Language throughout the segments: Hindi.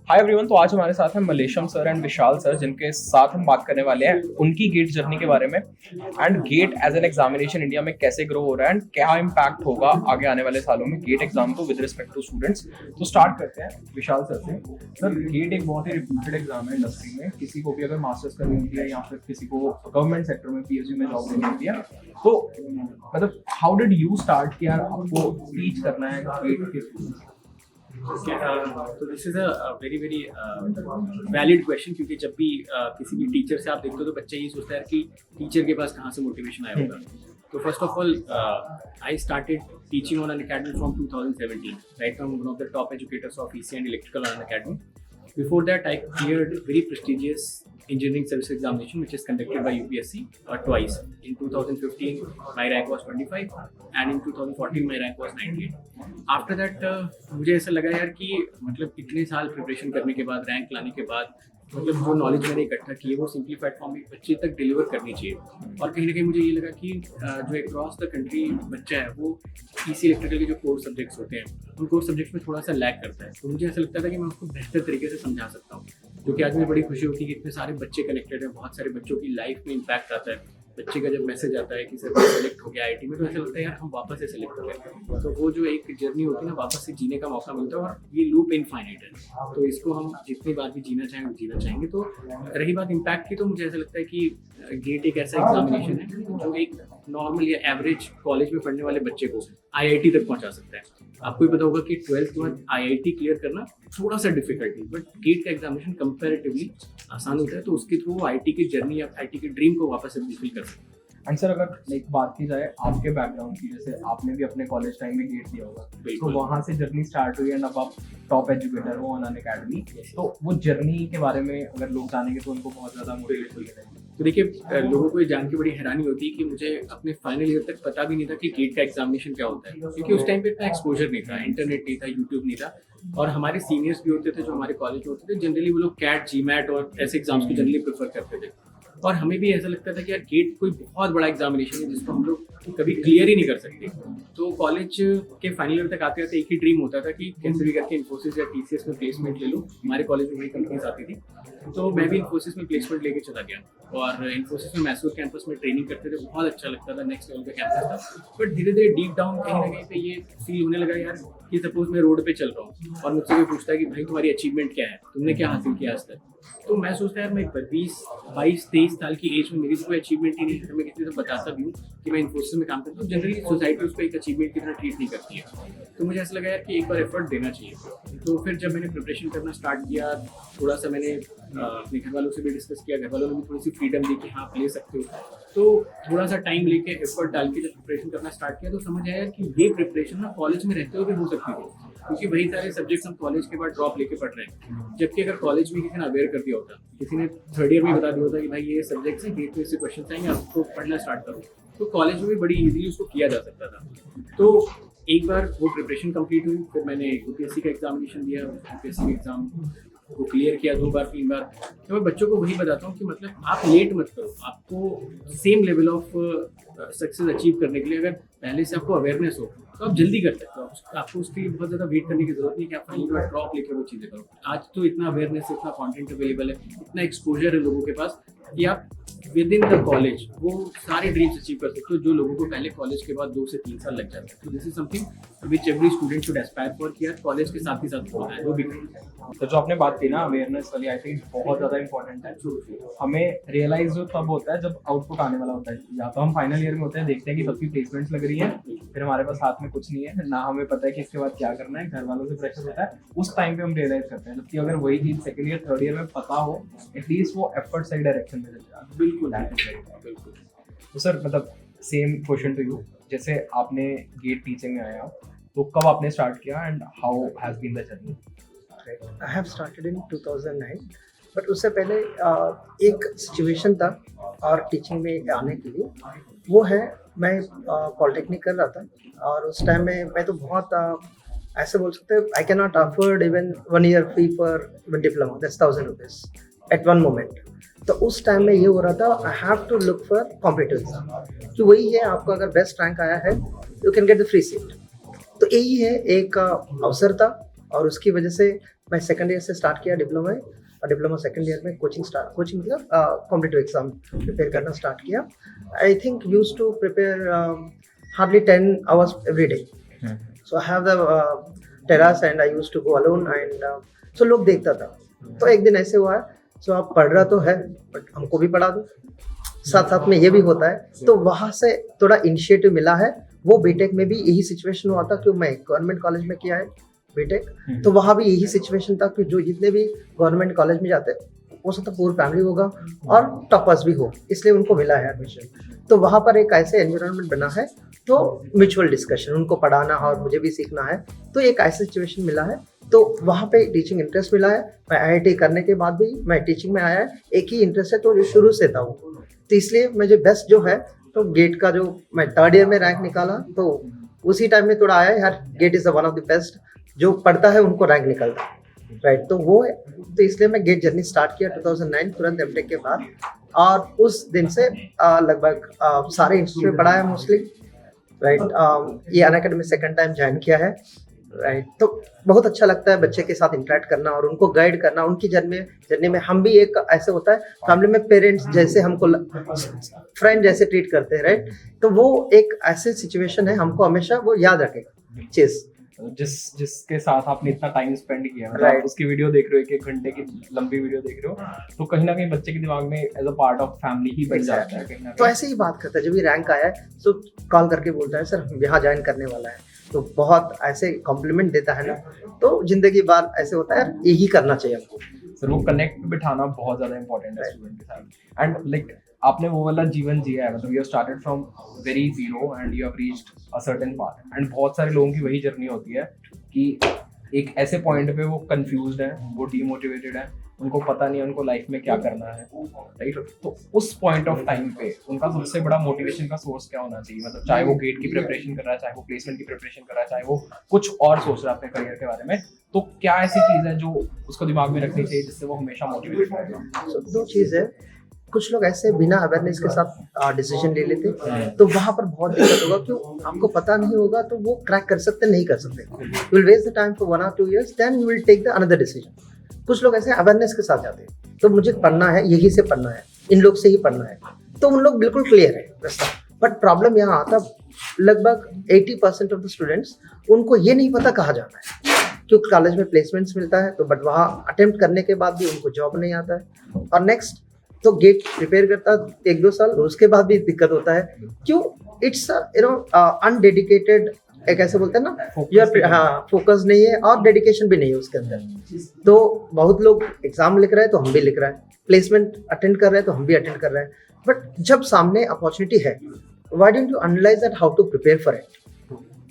Hi everyone. तो आज हमारे साथ हैं मलेशम सर एंड विशाल सर, जिनके साथ हम बात करने वाले हैं उनकी गेट जर्नी के बारे में and GATE as an examination India में कैसे ग्रो हो रहा है एंड क्या इम्पैक्ट होगा आगे आने वाले सालों में गेट एग्जाम को विद रिस्पेक्ट टू स्टूडेंट्स। तो स्टार्ट करते हैं विशाल सर से। सर, गेट एक बहुत ही रिप्यूटेड एग्जाम है इंडस्ट्री में। किसी को भी अगर मास्टर्स करनी होती है या फिर किसी को गवर्नमेंट सेक्टर में पीएचडी में जॉब लेनी होती है, तो मतलब हाउ डिड यू स्टार्ट कि यार आपको टीच करना है गेट के? तो this is a very very valid question, क्योंकि जब भी किसी भी टीचर से आप देखते हो तो बच्चा ये सोचता है कि टीचर के पास कहाँ से मोटिवेशन आया होगा। तो first of all I started teaching on an academy from 2017, right now one of the top educators of EC and electrical on an academy. Before that, I cleared very prestigious engineering service examination, which is conducted by UPSC twice. In 2015, my rank was 25, and in 2014, my rank was 98. After that, मुझे ऐसा लगा यार कि मतलब इतने साल प्रिपरेशन करने के बाद, रैंक लाने के बाद, मतलब जो नॉलेज मैंने इकट्ठा की है वो सिंप्लीफाइड फॉर्म में बच्चे तक डिलीवर करनी चाहिए। और कहीं ना कहीं मुझे ये लगा कि जो अक्रॉस द कंट्री बच्चा है वो EC इलेक्ट्रिकल के जो कोर सब्जेक्ट्स होते हैं उन कोर सब्जेक्ट्स में थोड़ा सा लैग करता है। तो मुझे ऐसा लगता था कि मैं उसको बेहतर तरीके से समझा सकता हूँ, क्योंकि आज मुझे बड़ी खुशी होती है कि इतने सारे बच्चे कनेक्टेड हैं, बहुत सारे बच्चों की लाइफ में इम्पैक्ट आता है। बच्चे का जब मैसेज आता है कि सर सेलेक्ट हो गया IIT में, तो ऐसा लगता है यार हम वापस से सेलेक्ट हो गए। तो वो जो एक जर्नी होती है ना, वापस से जीने का मौका मिलता है, और ये लूप इनफाइनाइट है, तो इसको हम जितनी बार भी जीना चाहें जीना चाहेंगे। तो रही बात इम्पैक्ट की, तो मुझे ऐसा लगता है कि गेट एक ऐसा एग्जामिनेशन है जो एक नॉर्मल या एवरेज कॉलेज में पढ़ने वाले बच्चे को IIT तक पहुंचा सकता है। आपको भी पता होगा कि 12th के बाद IIT क्लियर करना थोड़ा सा डिफिकल्ट है, बट गेट का एग्जामिनेशन कंपैरेटिवली आसान होता है। तो उसके थ्रू IIT की जर्नी या IIT के ड्रीम को वापस से फुलफिल कर सकते हैं। एंड सर, अगर एक बात की जाए आपके बैकग्राउंड की, जैसे आपने भी अपने कॉलेज टाइम में गेट दिया होगा, तो वहाँ से जर्नी स्टार्ट हुई एंड अब आप टॉप एजुकेटर हो ऑन एन अकेडमी। तो वो जर्नी के बारे में अगर लोग जानेंगे तो उनको बहुत ज़्यादा मोटिवेट होगा। तो देखिए, लोगों को ये जान के बड़ी हैरानी होती है कि मुझे अपने फाइनल ईयर तक पता भी नहीं था कि गेट का एग्जामिनेशन क्या होता है, क्योंकि उस टाइम पे इतना एक्सपोजर नहीं था, इंटरनेट नहीं था, यूट्यूब नहीं था। और हमारे सीनियर्स भी होते थे जो हमारे कॉलेज में होते थे, जनरली वो लोग कैट, GMAT और ऐसे एग्जाम्स को जनरली प्रेफर करते थे। और हमें भी ऐसा लगता था कि यार गेट कोई बहुत बड़ा एग्जामिनेशन है जिसको हम लोग कभी क्लियर ही नहीं कर सकते। तो कॉलेज के फाइनल ईयर तक आते आते एक ही ड्रीम होता था कि कैसे भी करके इन्फोसिस या TCS में प्लेसमेंट ले लूँ। हमारे कॉलेज में बड़ी कंपनीज आती थी, तो मैं भी इन्फोसिस में प्लेसमेंट लेके चला गया। और इन्फोसिस में मैसूर कैंपस में ट्रेनिंग करते थे, बहुत अच्छा लगता था, नेक्स्ट लेवल का कैंपस था। बट धीरे धीरे डीप डाउन कहीं ना कहीं पे ये फील होने लगा यार कि सपोज मैं रोड पे चल रहा हूँ और मुझसे कोई पूछता है कि भाई तुम्हारी अचीवमेंट क्या है, तुमने क्या हासिल किया आज तक। तो मैं सोचता यार मैं 22-23 साल की एज में मेरी तो कोई अचीवमेंट ही नहीं है। मैं किसी से बताता भी हूँ कि मैं इन्फोसिस में काम करता हूँ, जनरली सोसाइटी उसको एक अचीवमेंट की तरह ट्रीट नहीं करती है। तो मुझे ऐसा लगा यार कि एक बार एफर्ट देना चाहिए। तो फिर जब मैंने प्रिपरेशन करना स्टार्ट किया, थोड़ा सा मैंने अपने घर वालों से भी डिस्कस किया, घर वालों ने भी थोड़ी सी फ्रीडम दी कि हाँ आप ले सकते हो। तो थोड़ा सा टाइम लेके एफर्ट डाल के जब प्रिपरेशन करना स्टार्ट किया, तो समझ आया कि ये प्रिपरेशन ना कॉलेज में रहते हुए भी हो सकती थी, क्योंकि वही सारे सब्जेक्ट्स हम कॉलेज के बाद ड्रॉप लेके पढ़ रहे हैं। जबकि अगर कॉलेज में किसी ने अवेयर कर दिया होता, किसी ने थर्ड ईयर में बता दिया होता कि भाई ये सब्जेक्ट्स हैं, गेट में से क्वेश्चन आएंगे, आपको पढ़ना स्टार्ट करो, तो कॉलेज में भी बड़ी इजीली उसको किया जा सकता था। तो एक बार वो प्रिपरेशन कंप्लीट हुई, फिर मैंने UPSC का एग्जामिनेशन दिया, UPSC एग्जाम को क्लियर किया 2 बार 3 बार। तो मैं बच्चों को वही बताता हूँ कि मतलब आप लेट मत करो, आपको same level of success achieve करने के लिए अगर पहले से आपको अवेयरनेस हो तो आप जल्दी कर सकते हो। आपको उसके लिए बहुत ज़्यादा वेट करने की जरूरत नहीं कि आप फाइनल बार ड्रॉप लेकर वो चीज़ें करो। आज तो इतना अवेयरनेस है, इतना कंटेंट अवेलेबल है, इतना एक्सपोजर है लोगों के पास कि आप विद इन द कॉलेज वो सारे ड्रीम्स अचीव कर सकते हो जो लोगों को पहले कॉलेज के बाद 2 से 3 साल लग जाते हैं। तो this is something which every student should Aspire for, कि यार कॉलेज के साथ ही साथ होना है वो भी। तो जो आपने बात की ना अवेयरनेस वाली, आई थिंक बहुत ज़्यादा इंपॉर्टेंट है। हमें रियलाइज जो तब होता है जब आउटपुट आने वाला होता है। या तो हम फाइनल ईयर में होते हैं, देखते हैं कि सबकी प्लेसमेंट्स लग रही है, फिर हमारे पास हाथ में कुछ नहीं है, ना हमें पता है कि इसके बाद क्या करना है, घर वालों से प्रेशर होता है, उस टाइम पे हम रियलाइज करते हैं। जबकि अगर वही चीज़ सेकंड ईयर थर्ड ईयर में पता हो, एटलीस्ट वो एफर्ट सही डायरेक्शन में चल जाए। बिल्कुल। तो सर, मतलब सेम क्वेश्चन टू यू, जैसे आपने गेट टीचिंग में आया, तो कब आपने स्टार्ट किया and how has been the journey? I have started in 2009, but उससे पहले एक सिचुएशन था और टीचिंग में आने के लिए, वो है मैं पॉलिटेक्निक कर रहा था और उस टाइम में मैं तो बहुत ऐसे बोल सकते हैं I can not afford even 1 year fee for diploma, that's 1000 rupees at one moment. तो उस टाइम में ये हो रहा था I have to look for competitive exam, कि वही है आपको अगर बेस्ट रैंक आया है you can get the free seat. तो यही है एक अवसर था, और उसकी वजह से मैं सेकंड ईयर से स्टार्ट किया डिप्लोमा में, और डिप्लोमा सेकंड ईयर में कोचिंग मतलब कॉम्पिटिटिव एग्जाम प्रिपेयर करना स्टार्ट किया. I think used to prepare hardly 10 hours every day. So I have the terrace and I used to go alone and so लोग देखता था. तो एक दिन ऐसे हुआ है, सो आप पढ़ रहा तो है बट हमको भी पढ़ा दो, साथ साथ में ये भी होता है. तो वहाँ से थोड़ा इनिशिएटिव मिला है. वो बीटेक में भी यही सिचुएशन हुआ था, क्योंकि मैं गवर्नमेंट कॉलेज में किया है बीटेक, तो वहाँ भी यही सिचुएशन था कि जो जितने भी गवर्नमेंट कॉलेज में जाते हो सकता पूरी फैमिली होगा और टॉपर्स भी हो, इसलिए उनको मिला है एडमिशन. तो वहाँ पर एक ऐसे एनवायरनमेंट बना है, तो म्यूचुअल डिस्कशन, उनको पढ़ाना और मुझे भी सीखना है, तो एक ऐसा सिचुएशन मिला है. तो वहाँ पे टीचिंग इंटरेस्ट मिला है. मैं आईआईटी करने के बाद भी मैं टीचिंग में आया है, एक ही इंटरेस्ट है तो जो शुरू से था वो, तो इसलिए मुझे बेस्ट जो है तो गेट का जो मैं थर्ड ईयर में रैंक निकाला, तो उसी टाइम में थोड़ा आया यार GATE is one of the best, जो पढ़ता है उनको रैंक निकलता है, राइट. तो वो है, तो इसलिए मैं गेट जर्नी स्टार्ट किया 2009 तुरंत एमटेक के बाद, और उस दिन से लगभग सारे इंस्टीट्यूट में पढ़ा है मोस्टली, राइट. ये अनअकैडमी सेकंड टाइम ज्वाइन किया है, राइट. तो बहुत अच्छा लगता है बच्चे के साथ इंटरेक्ट करना और उनको गाइड करना. उनकी जर्नी में हम भी एक ऐसे होता है फैमिली में पेरेंट्स जैसे हमको फ्रेंड जैसे ट्रीट करते हैं, राइट. तो वो एक ऐसे सिचुएशन है, हमको हमेशा वो याद रखेगा चीज. जिसके साथ आपने इतना टाइम स्पेंड किया, मतलब Right. आप उसकी वीडियो देख रहे हो, 1-1 घंटे की लंबी वीडियो देख रहे हो, तो कहीं ना कहीं बच्चे के दिमाग में as a part of family ही बन जाता है कहीं ना तो कहीं. ऐसे ही बात करता है, जब भी रैंक आया है तो कॉल करके बोलता है सर हम यहाँ ज्वाइन करने वाला है, तो बहुत ऐसे कॉम्प्लीमेंट देता है ना. तो जिंदगी भर ऐसे होता है यार, यही करना चाहिए हमको. सर वो कनेक्ट बिठाना बहुत ज्यादा इंपॉर्टेंट है स्टूडेंट के साथ. एंड लाइक आपने वो वाला जीवन जिया है, मतलब you started from very zero and you have reached a certain part. And बहुत सारे लोगों की वही जर्नी होती है कि एक ऐसे पॉइंट पे वो कंफ्यूज्ड है, वो डीमोटिवेटेड है, उनको पता नहीं है उनको लाइफ में क्या करना है, राइट. तो उस पॉइंट ऑफ टाइम पे उनका सबसे बड़ा मोटिवेशन का सोर्स क्या होना चाहिए, मतलब चाहे वो गेट की प्रिपरेशन कर रहा है, चाहे वो प्लेसमेंट की प्रिपरेशन कर रहा है, चाहे वो कुछ और सोच रहा है अपने करियर के बारे में, तो क्या ऐसी चीज है जो उसको दिमाग में रखनी चाहिए जिससे वो हमेशा मोटिवेटेड रहेगा? दो चीज़ है. कुछ लोग ऐसे बिना अवेयरनेस के साथ डिसीजन ले लेते, तो वहां पर बहुत दिक्कत होगा, क्यों आपको पता नहीं होगा तो वो क्रैक कर सकते नहीं कर सकते. You will waste the time for 1 or 2 years, then you will take the another decision. कुछ लोग ऐसे अवेयरनेस के साथ जाते हैं, तो मुझे पढ़ना है, यही से पढ़ना है, इन लोग से ही पढ़ना है, तो उन लोग बिल्कुल क्लियर है रास्ता. बट प्रॉब्लम यहाँ आता, लगभग 80% ऑफ द स्टूडेंट्स उनको ये नहीं पता कहाँ जाना है, क्योंकि कॉलेज में प्लेसमेंट्स मिलता है तो, बट वहाँ अटेम्प्ट करने के बाद भी उनको जॉब नहीं आता है. और नेक्स्ट तो गेट प्रिपेयर करता 1-2 साल, उसके बाद भी दिक्कत होता है. क्यों? इट्स अनडेडिकेटेड, एक ऐसे बोलते हैं ना, हाँ फोकस नहीं है और डेडिकेशन भी नहीं है उसके अंदर. तो बहुत लोग एग्जाम लिख रहे हैं तो हम भी लिख रहे हैं, प्लेसमेंट अटेंड कर रहे हैं तो हम भी अटेंड कर रहे हैं, बट जब सामने अपॉर्चुनिटी है, why don't you analyse that how to prepare for it,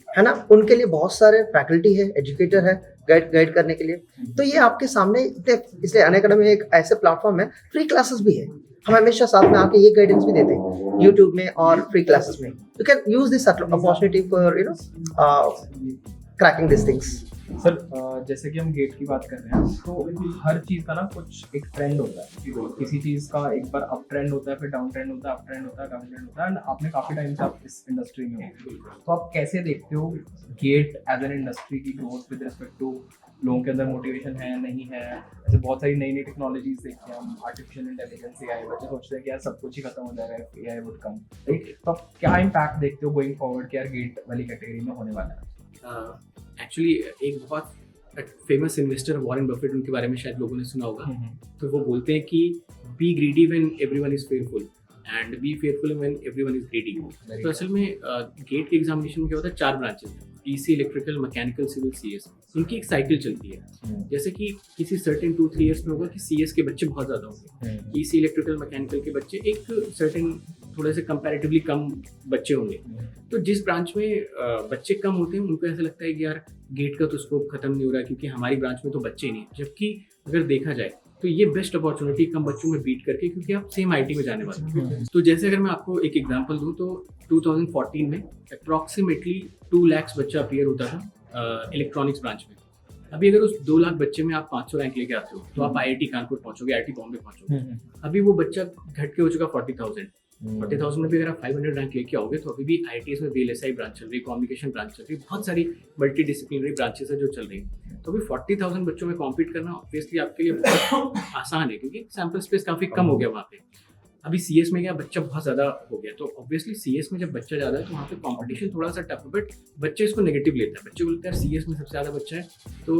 है ना. उनके लिए बहुत सारे फैकल्टी है, एजुकेटर है गाइड करने के लिए. तो ये आपके सामने इतने, इसलिए अनअकैडमी एक ऐसे प्लेटफॉर्म है, फ्री क्लासेस भी है, हम हमेशा साथ में आके ये गाइडेंस भी देते हैं यूट्यूब में और फ्री क्लासेस में. You can use this opportunity for cracking this things. Sir जैसे कि हम गेट की बात कर रहे हैं, तो हर चीज़ का ना कुछ एक ट्रेंड होता है. किसी चीज़ का एक बार अप ट्रेंड होता है, फिर डाउन ट्रेंड होता है, अप ट्रेंड होता है, डाउन ट्रेंड होता है. एंड आपने काफ़ी टाइम से आप इस इंडस्ट्री में हो, तो आप कैसे देखते हो गेट एज एन इंडस्ट्री की ग्रोथ विद रिस्पेक्ट टू लोगों के अंदर मोटिवेशन है नहीं है? ऐसे बहुत सारी नई नई टेक्नोलॉजीज देखते हैं हम, आर्टिफिशियल इंटेलिजेंस, एआई, बच्चे सोचते हैं कि यार सब कुछ ही खत्म हो जाएगा, एआई वुड कम, राइट. तो आप क्या इम्पैक्ट देखते हो गोइंग फॉरवर्ड कि यार गेट वाली कैटेगरी में होने वाला है? एक्चुअली एक बहुत फेमस इन्वेस्टर वॉरेन बफेट, उनके बारे में शायद लोगों ने सुना होगा. तो वो बोलते हैं कि B greedy when everyone is fearful and B fearful when everyone is greedy. तो असल में गेट के एग्जामिनेशन में क्या होता है, 4 ब्रांचेस हैं, EC, electrical, mechanical, civil, CS. इनकी एक साइकिल चलती है. जैसे कि किसी सर्टेन 2-3 ईयर्स में होगा कि सीएस के बच्चे बहुत ज़्यादा होंगे, ईसी, इलेक्ट्रिकल, मैकेनिकल के बच्चे एक सर्टेन थोड़े से कंपैरेटिवली कम बच्चे होंगे. तो जिस ब्रांच में बच्चे कम होते हैं उनको ऐसा लगता है कि यार गेट का तो स्कोप खत्म नहीं हो रहा है, क्योंकि हमारी ब्रांच में तो बच्चे ही नहीं. जबकि अगर देखा जाए तो ये बेस्ट अपॉर्चुनिटी कम बच्चों में बीट करके, क्योंकि आप सेम आईटी में जाने वाले हैं. तो जैसे अगर मैं आपको एक एग्जांपल दूं, तो 2014 में अप्रॉक्सीमेटली 2 लाख बच्चा अपीयर होता था इलेक्ट्रॉनिक्स ब्रांच में. अभी अगर उस 2 लाख बच्चे में आप 500 रैंक लेके आते हो तो आप आईआईटी कानपुर पहुंचोगे, आईआईटी बॉम्बे पहुंचोगे. अभी वो बच्चा घट के हो चुका 40,000. 40,000 में भी अगर आप 500 रैंक लेके आओगे तो अभी भी IITs में VLSI ब्रांच चल रही है, कम्युनिकेशन ब्रांच चल रही है, बहुत सारी मल्टी डिसिप्लिनरी ब्रांचेस है जो चल रही हैं। तो अभी 40,000 बच्चों में कॉम्पीट करना ऑब्वियसली आपके लिए बहुत आसान है, क्योंकि सैम्पल स्पेस काफ़ी कम हो गया वहाँ पे। अभी CS में क्या बच्चा बहुत ज़्यादा हो गया, तो ऑब्वियसली CS में जब बच्चा ज़्यादा है तो वहाँ पे कंपटीशन थोड़ा सा टफ है, बट बच्चे इसको नेगेटिव लेता है। बच्चे को लगता है CS में सबसे ज़्यादा बच्चा है तो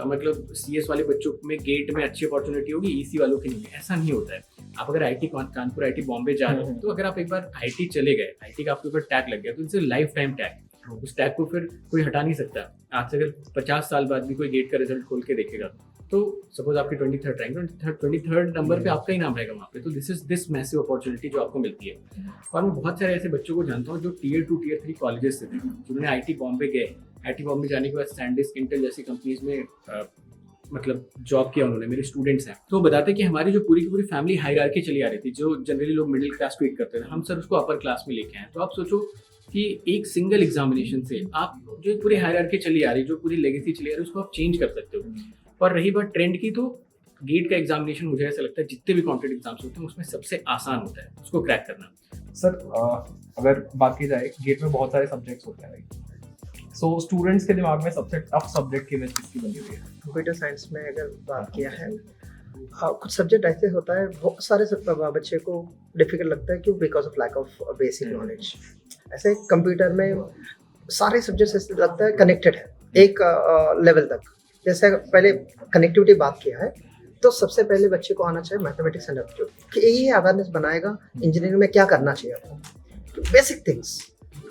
मतलब CS वाले बच्चों में गेट में अच्छी अपॉर्चुनिटी होगी, EC वालों की नहीं है। ऐसा नहीं होता है। आप अगर IIT कानपुर, IIT बॉम्बे जा रहे हो तो अगर आप एक बार IIT चले गए, IIT का आपके ऊपर टैग लग गया तो इनसे लाइफ टाइम टैग, उस टैग को फिर कोई हटा नहीं सकता। आज से अगर 50 साल बाद भी कोई गेट का रिजल्ट खोल के देखेगा तो सपोज आपकी 23rd रैंक, 23rd नंबर पे आपका ही नाम रहेगा वहाँ पे। तो दिस मैसिव अपॉर्चुनिटी जो आपको मिलती है। और मैं बहुत सारे ऐसे बच्चों को जानता हूँ जो Tier 2 Tier 3 कॉलेजेस से थे, जिन्होंने IIT बॉम्बे गए, IIT बॉम्बे जाने के बाद सैंडिस्क, इंटेल जैसी कंपनीज में मतलब जॉब किया उन्होंने, मेरे स्टूडेंट्स हैं। तो बताते कि हमारी जो पूरी की पूरी फैमिली हायरार्की चली आ रही थी, जो जनरली लोग मिडिल क्लास ट्रीट करते थे, हम सर उसको अपर क्लास में लेके आए। तो आप सोचो कि एक सिंगल एग्जामिनेशन से आप जो पूरी हायरार्की चली आ रही, जो पूरी लेगेसी चली आ रही है, उसको आप चेंज कर सकते हो। और रही बात ट्रेंड की, तो गेट का एग्जामिनेशन मुझे ऐसा लगता है जितने भी कॉम्पिटेटिव एग्जाम्स होते हैं उसमें सबसे आसान होता है उसको क्रैक करना। सर अगर बात की जाए, गेट में बहुत सारे सब्जेक्ट्स होते हैं, सो स्टूडेंट्स के दिमाग में सबसे टफ सब्जेक्ट की इमेज किसकी बनी हुई है? कंप्यूटर साइंस में अगर बात किया है, कुछ सब्जेक्ट ऐसे होता है बहुत सारे बच्चे को डिफिकल्ट लगता है, क्यों? Because of lack of basic knowledge. ऐसे कंप्यूटर में सारे सब्जेक्ट्स ऐसे लगता है कनेक्टेड है एक लेवल तक। जैसे पहले कनेक्टिविटी बात किया है तो सबसे पहले बच्चे को आना चाहिए मैथमेटिक्स एंड एप्टीट्यूड, कि यही अवेयरनेस बनाएगा इंजीनियरिंग में क्या करना चाहिए आपको, बेसिक थिंग्स।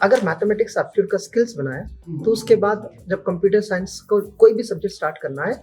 अगर मैथमेटिक्स एप्टीट्यूड का स्किल्स बनाए तो उसके बाद जब कंप्यूटर साइंस को कोई भी सब्जेक्ट स्टार्ट करना है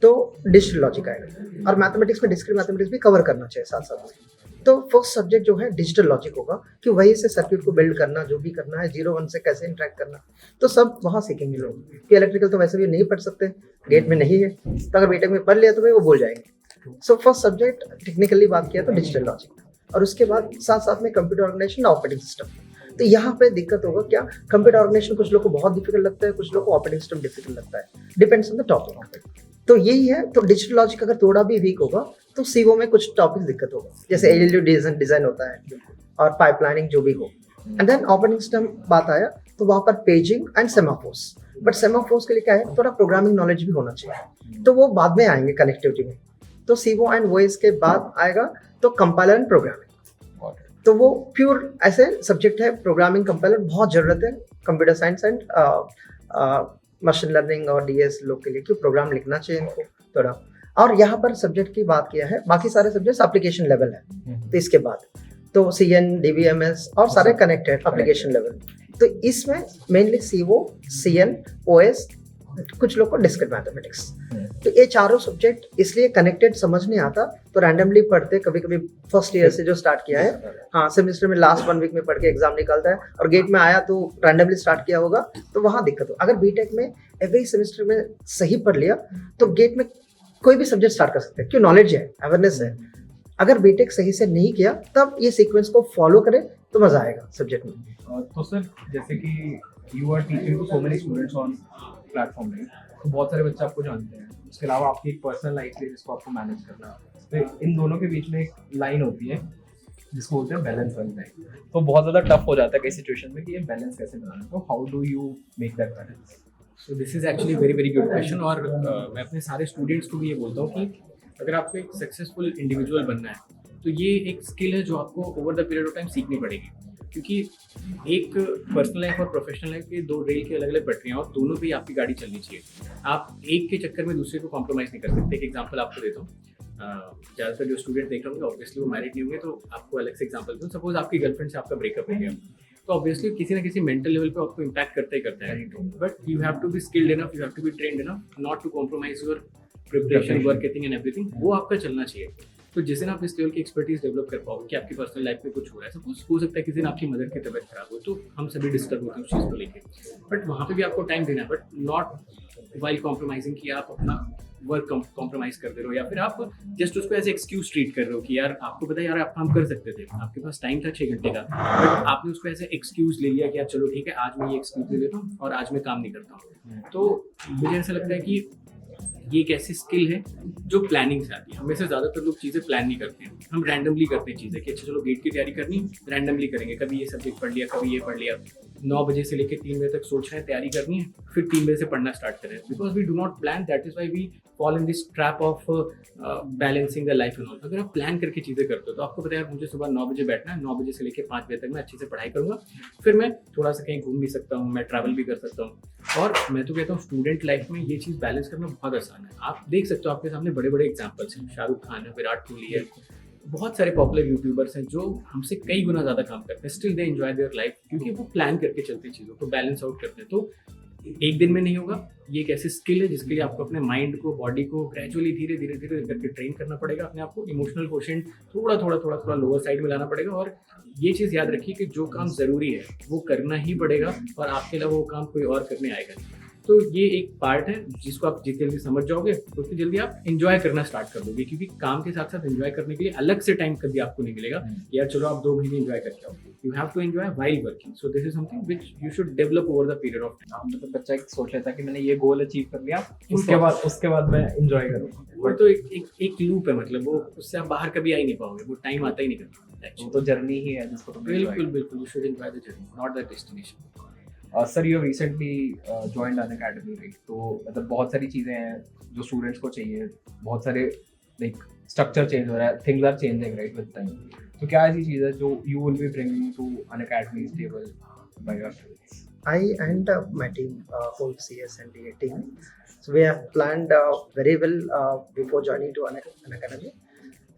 तो डिजिटल लॉजिक आएगा, और मैथमेटिक्स में डिस्क्रीट मैथमेटिक्स भी कवर करना चाहिए साथ साथ में। तो फर्स्ट सब्जेक्ट जो है डिजिटल लॉजिक होगा, कि वही से सर्किट को बिल्ड करना, जो भी करना है 0-1 से कैसे इंटरेक्ट करना, तो सब वहाँ सीखेंगे लोग। कि इलेक्ट्रिकल तो वैसे भी नहीं पढ़ सकते, गेट में नहीं है, तो अगर बीटेक में पढ़ लिया तो भाई वो भूल जाएंगे। सो फर्स्ट सब्जेक्ट टेक्निकली बात किया तो डिजिटल लॉजिक, और उसके बाद साथ साथ में कंप्यूटर ऑर्गेनाइजेशन, ऑपरेटिंग सिस्टम। तो यहाँ पे दिक्कत होगा क्या, कंप्यूटर ऑर्गेनाइजेशन कुछ लोग को बहुत डिफिकल्ट लगता है, कुछ लोग को ऑपरेटिंग सिस्टम डिफिकल्ट लगता है, डिपेंड्स ऑन द टॉपिक। तो यही है। तो डिजिटल लॉजिक अगर थोड़ा भी वीक होगा तो सीओ में कुछ टॉपिक दिक्कत होगा, जैसे एलएलयू डिजाइन होता है और पाइपलाइनिंग जो भी हो। एंड देन ऑपरेटिंग सिस्टम बात आया तो वहाँ पर paging and semaphores, but semaphores के लिए क्या है, थोड़ा प्रोग्रामिंग नॉलेज भी होना चाहिए, तो वो बाद में आएंगे कनेक्टिविटी में। तो सीओ एंड वॉइस के बाद आएगा तो कंपाइलर एंड प्रोग्रामिंग, तो वो प्योर ऐसे सब्जेक्ट है। प्रोग्रामिंग कंपाइलर बहुत जरूरत है computer science and machine learning और डीएस लोग के लिए, क्यों प्रोग्राम लिखना चाहिए इनको थोड़ा। और यहाँ पर सब्जेक्ट की बात किया है, बाकी सारे सब्जेक्ट्स एप्लीकेशन लेवल है। तो इसके बाद तो CN, DBMS और सारे कनेक्टेड एप्लीकेशन लेवल। तो इसमें मेनली CO, CN, OS, कुछ लोग को डिस्क्रीट मैथमेटिक्स। तो ये चारों सब्जेक्ट इसलिए कनेक्टेड समझ नहीं आता, तो रैंडमली पढ़ते, कभी कभी फर्स्ट ईयर से जो स्टार्ट किया है, हाँ सेमेस्टर में लास्ट 1 वीक में पढ़ के एग्जाम निकलता है, और गेट में आया तो रैंडमली स्टार्ट किया होगा, तो वहाँ दिक्कत हो। अगर बीटेक में एवरी सेमेस्टर में सही पढ़ लिया तो गेट में कोई भी सब्जेक्ट स्टार्ट कर सकते हैं, क्यों? नॉलेज है, अवेयरनेस है। अगर बीटेक सही से नहीं किया तब ये सीक्वेंस को फॉलो करें तो मजा आएगा सब्जेक्ट में। तो सर जैसे कि you are teaching to so many students on platform में, तो बहुत सारे बच्चे आपको जानते हैं, उसके अलावा आपकी एक पर्सनल लाइफ है जिसको आपको मैनेज करना है। तो इन दोनों के बीच में एक लाइन होती है जिसको बोलते हैं बैलेंस करना है। तो बहुत ज़्यादा टफ हो जाता है कई सिचुएशन में कि ये बैलेंस कैसे बनाना है। तो how do you make that balance? So this is actually very very good question. और मैं अपने सारे स्टूडेंट्स को भी ये बोलता हूँ कि अगर आपको एक सक्सेसफुल इंडिविजुअल बनना है तो ये एक स्किल है जो आपको over the period of time सीखनी पड़ेगी, क्योंकि एक पर्सनल लाइफ और प्रोफेशनल लाइफ के दो रेल की अलग अलग पटरियाँ, और दोनों पे आपकी गाड़ी चलनी चाहिए। आप एक के चक्कर में दूसरे को कॉम्प्रोमाइज़ नहीं कर सकते। एक एग्जांपल आपको देता हूँ, ज़्यादातर जो स्टूडेंट देख रहे होंगे ऑब्वियसली वो मैरिड नहीं होंगे, तो आपको अलग से एग्जांपल दूँ। सपोज आपकी गर्लफ्रेंड से आपका ब्रेकअप हो गया, तो ऑब्वियसली किसी ना किसी मेंटल लेवल पे आपको इम्पैक्ट करता ही करता है। But you have to be skilled enough, you have to be trained enough not to compromise your preparation, work anything and everything. वो आपका चलना चाहिए। तो जिस दिन आप इस लेवल की एक्सपर्टीज डेवलप कर पाओ कि आपकी पर्सनल लाइफ में कुछ हो रहा है, सपोज हो सकता है किसी दिन आपकी मदर की तबीयत खराब हो, तो हम सभी डिस्टर्ब होते हैं उस चीज़ को लेके, बट वहाँ पे भी आपको टाइम देना है, बट नॉट वाइल कॉम्प्रोमाइजिंग कि आप अपना वर्क कॉम्प्रोमाइज कर दे रहे हो, या फिर आप जस्ट उसको एज एक्सक्यूज ट्रीट कर रहे हो कि यार आपको पता है यार आप काम कर सकते थे, आपके पास टाइम था 6 घंटे का, बट आपने उसको ऐसे एक्सक्यूज ले लिया कि यार चलो ठीक है आज मैं ये एक्सक्यूज ले लेता हूँ और आज मैं काम नहीं करता हूँ। तो मुझे ऐसा लगता है कि ये एक ऐसी स्किल है जो प्लानिंग से आती है। हमें से ज़्यादातर लोग चीज़ें प्लान नहीं करते हैं, हम रैंडमली करते हैं चीज़ें कि अच्छा चलो गेट की तैयारी करनी, रैंडमली करेंगे, कभी ये सब्जेक्ट पढ़ लिया, कभी ये पढ़ लिया। 9 बजे से लेकर 3 बजे तक सोच रहे हैं तैयारी करनी है, फिर 3 बजे से पढ़ना स्टार्ट करें, because we do not plan. That is why we fall in this trap of balancing the life and all. अगर आप प्लान करके चीज़ें करते हो तो आपको पता है मुझे सुबह 9 बजे बैठना है, 9 बजे से लेकर 5 बजे तक मैं अच्छे से पढ़ाई करूँगा, फिर मैं थोड़ा सा कहीं घूम भी सकता हूँ, मैं ट्रैवल भी कर सकता हूँ। और मैं तो कहता हूँ स्टूडेंट लाइफ में ये चीज़ बैलेंस करना बहुत आसान है। आप देख सकते हो आपके सामने बड़े बड़े एग्जाम्पल्स हैं, शाहरुख खान है, विराट कोहली है, बहुत सारे पॉपुलर यूट्यूबर्स हैं जो हमसे कई गुना ज़्यादा काम करते हैं, still they enjoy their life, क्योंकि वो प्लान करके चलते हैं, चीज़ों को बैलेंस आउट करते हैं। तो एक दिन में नहीं होगा, ये एक ऐसी स्किल है जिसके लिए आपको अपने माइंड को, बॉडी को ग्रेजुअली धीरे धीरे धीरे करके ट्रेन करना पड़ेगा। अपने आप को इमोशनल क्वोशेंट थोड़ा लोअर साइड में लाना पड़ेगा। और ये चीज़ याद रखिए कि जो काम ज़रूरी है वो करना ही पड़ेगा, और आपके अलावा वो काम कोई और करने आएगा नहीं। तो ये एक पार्ट है जिसको आप जितनी जल्दी समझ जाओगे उतनी जल्दी आप एंजॉय करना स्टार्ट कर दोगे, क्योंकि काम के साथ साथ एंजॉय करने के लिए अलग से टाइम कभी आपको नहीं मिलेगा यार चलो आप 2 महीने एंजॉय करके आओ। You have to enjoy while working, so this is something which you should develop over the period of time. मतलब बच्चा एक सोच लेता है कि मैंने ये गोल अचीव कर लिया, उसके बाद मैं एंजॉय करूँगा। वो तो एक लूप है, मतलब वो उससे आप बाहर कभी आ ही नहीं पाओगे, वो टाइम आता ही नहीं करता। वो तो जर्नी ही है जिसको तुम बिल्कुल, you should enjoy the journey, not the destination. Sir you recently joined Unacademy, right? तो मतलब बहुत सारी चीज़ें हैं जो स्टूडेंट्स को चाहिए, बहुत सारे लाइक स्ट्रक्चर चेंज हो रहा है, things are changing right with time. तो क्या ऐसी चीज़ है जो you will be bringing to Unacademy table by your students? I and my team, whole CS and DA team, so we have planned very well before joining to an academy.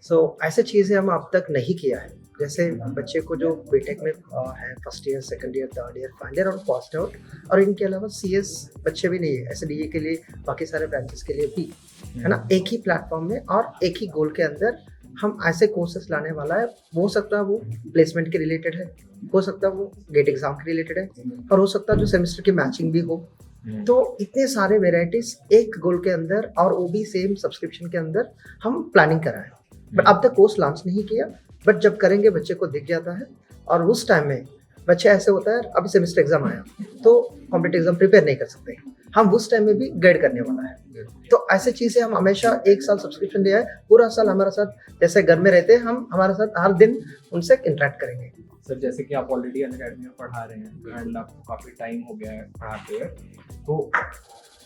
So ऐसे चीज़ें हम अब तक नहीं किया है। जैसे बच्चे को जो बीटेक में है, first year, second year, third year, final year और पास्ट आउट, और इनके अलावा सीएस बच्चे भी नहीं है, ऐसे डीए के लिए, बाकी सारे ब्रांचेस के लिए भी है ना, एक ही प्लेटफॉर्म में और एक ही गोल के अंदर हम ऐसे कोर्सेस लाने वाला है। हो सकता है वो प्लेसमेंट के रिलेटेड है, हो सकता है वो गेट एग्जाम के रिलेटेड है, और हो सकता है जो सेमेस्टर की मैचिंग भी हो। तो इतने सारे वेराइटीज एक गोल के अंदर, और वो भी सेम सब्सक्रिप्शन के अंदर हम प्लानिंग करा है। बट अब तक कोर्स लॉन्च नहीं किया, बट जब करेंगे बच्चे को दिख जाता है। और उस टाइम में बच्चे ऐसे होता है, अभी सेमेस्टर एग्जाम आया तो कॉम्पिटिटिव एग्जाम प्रिपेयर नहीं कर सकते, हम उस टाइम में भी गाइड करने वाला है। तो ऐसी चीज़ें हम हमेशा 1 साल सब्सक्रिप्शन लिया है, पूरा साल हमारे साथ जैसे घर में रहते हैं, हम हमारे साथ हर दिन उनसे इंटरेक्ट करेंगे। सर जैसे कि आप ऑलरेडी अन अकेडमी में पढ़ा रहे हैं एंड आपको काफ़ी टाइम हो गया है पढ़ाते हुए, तो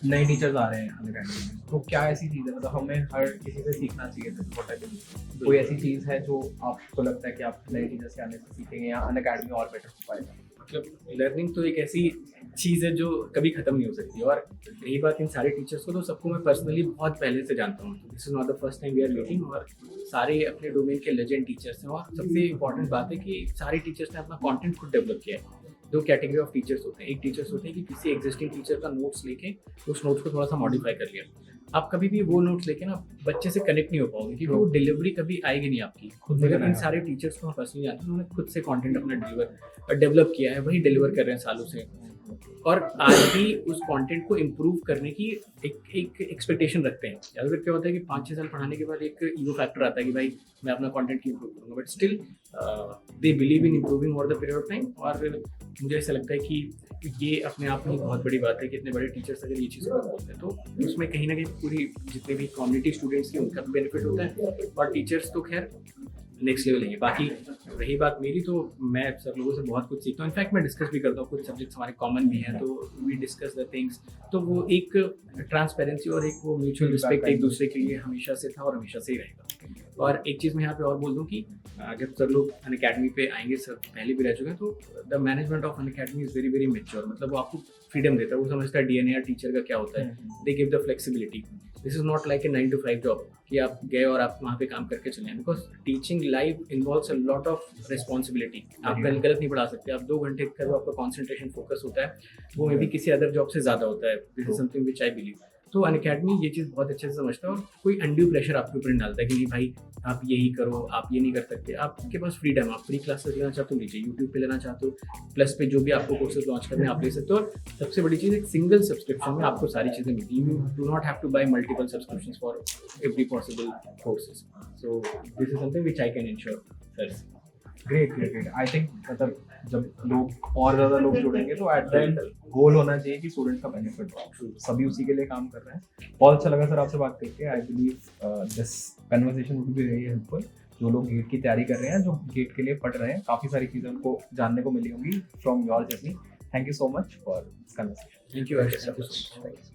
नए टीचर्स आ रहे हैं अन अकेडमी में, तो क्या ऐसी चीज़ है, मतलब हमें हर किसी से सीखना चाहिए? कोई ऐसी चीज़ है जो आपको लगता है कि आप नए टीचर्स के आने से सीखेंगे या अन अकेडमी और बेटर हो पाएगा? मतलब लर्निंग तो एक ऐसी चीज़ है जो कभी ख़त्म नहीं हो सकती। और रही बात इन सारे टीचर्स को, तो सबको मैं पर्सनली बहुत पहले से जानता हूँ, this is not the first time we are meeting. और सारे अपने डोमेन के लेजेंड टीचर्स हैं। और सबसे इंपॉर्टेंट बात है कि सारे टीचर्स ने अपना कंटेंट खुद डेवलप किया है। 2 कैटेगरी ऑफ टीचर्स होते हैं। एक टीचर्स होते हैं कि किसी एग्जिस्टिंग टीचर का नोट्स लेके उस नोट्स को थोड़ा सा मॉडिफाई कर लिया। आप कभी भी वो नोट्स लेके ना बच्चे से कनेक्ट नहीं हो पाओगे, क्योंकि वो डिलीवरी कभी आएगी नहीं आपकी। मगर इन सारे टीचर्स को हम पर्सनली जानते हैं, उन्होंने खुद से कंटेंट अपना डेवलप किया है, वही डिलीवर कर रहे हैं सालों से। और आज भी उस कंटेंट को इम्प्रूव करने की एक एक्सपेक्टेशन रखते हैं। ज़्यादातर क्या होता है कि 5-6 साल पढ़ाने के बाद एक ईगो फैक्टर आता है कि भाई मैं अपना कंटेंट क्यों इम्प्रूव करूँगा, but still they believe in improving over the period of time. और मुझे ऐसा लगता है कि ये अपने आप में बहुत बड़ी बात है कि इतने बड़े टीचर्स अगर ये चीज़ बोलते हैं, तो उसमें कहीं ना कहीं पूरी जितने भी कम्युनिटी स्टूडेंट्स की उनका बेनिफिट होता है। और टीचर्स तो खैर नेक्स्ट लेवल है। बाकी रही बात मेरी, तो मैं सब लोगों से बहुत कुछ सीखता हूँ। इनफैक्ट मैं डिस्कस भी करता हूँ, कुछ सब्जेक्ट्स हमारे कॉमन भी हैं, तो वी डिस्कस द थिंग्स। तो वो एक ट्रांसपेरेंसी और एक वो म्यूचुअल रिस्पेक्ट एक दूसरे के लिए हमेशा से था और हमेशा से ही रहेगा। और एक चीज़ मैं यहाँ पे और बोल दूँ कि अगर सब लोग अन अकेडमी पे आएंगे, सब पहले भी रह चुके हैं, तो the management of an academy is very very mature. मतलब वो आपको फ्रीडम देता है, वो समझता है डीएनए टीचर का क्या होता है। They give the flexibility. This is not like a 9 to 5 job कि आप गए और आप वहाँ पे काम करके चले हैं, because teaching live involves a lot of responsibility. आप गलत नहीं पढ़ा सकते। आप 2 घंटे का जो आपका कॉन्सेंट्रेशन फोकस होता है वो मे भी किसी अदर जॉब से ज़्यादा होता है। This is something which I believe. तो अन अकेडमी ये चीज़ बहुत अच्छे से समझता है और कोई अनड्यू प्रेशर आपके ऊपर नहीं डालता है कि नहीं भाई आप यही करो, आप ये नहीं कर सकते। आपके पास फ्रीडम, आप फ्री क्लासेस लेना चाहते हो लीजिए, यूट्यूब पे लेना चाहते हो, प्लस पे जो भी आपको कोर्सेज लॉन्च करने आप ले सकते हो। और सबसे बड़ी चीज़, एक सिंगल सब्सक्रिप्शन में आपको सारी चीज़ें मिलती हैं। You do not have to buy multiple subscriptions for every possible courses. So this is something which I can ensure. Great I think मतलब जब लोग और ज़्यादा लोग जुड़ेंगे तो एट द एंड गोल होना चाहिए कि स्टूडेंट्स का बेनिफिट हो, सभी उसी के लिए काम कर रहे हैं। बहुत अच्छा लगा सर आपसे बात करके। I believe this conversation would be very helpful. जो लोग गेट की तैयारी कर रहे हैं, जो गेट के लिए पढ़ रहे हैं, काफ़ी सारी चीज़ें उनको जानने को मिली होंगी from your journey. Thank you so much for this conversation. Thank you Thank you so much. Thank you.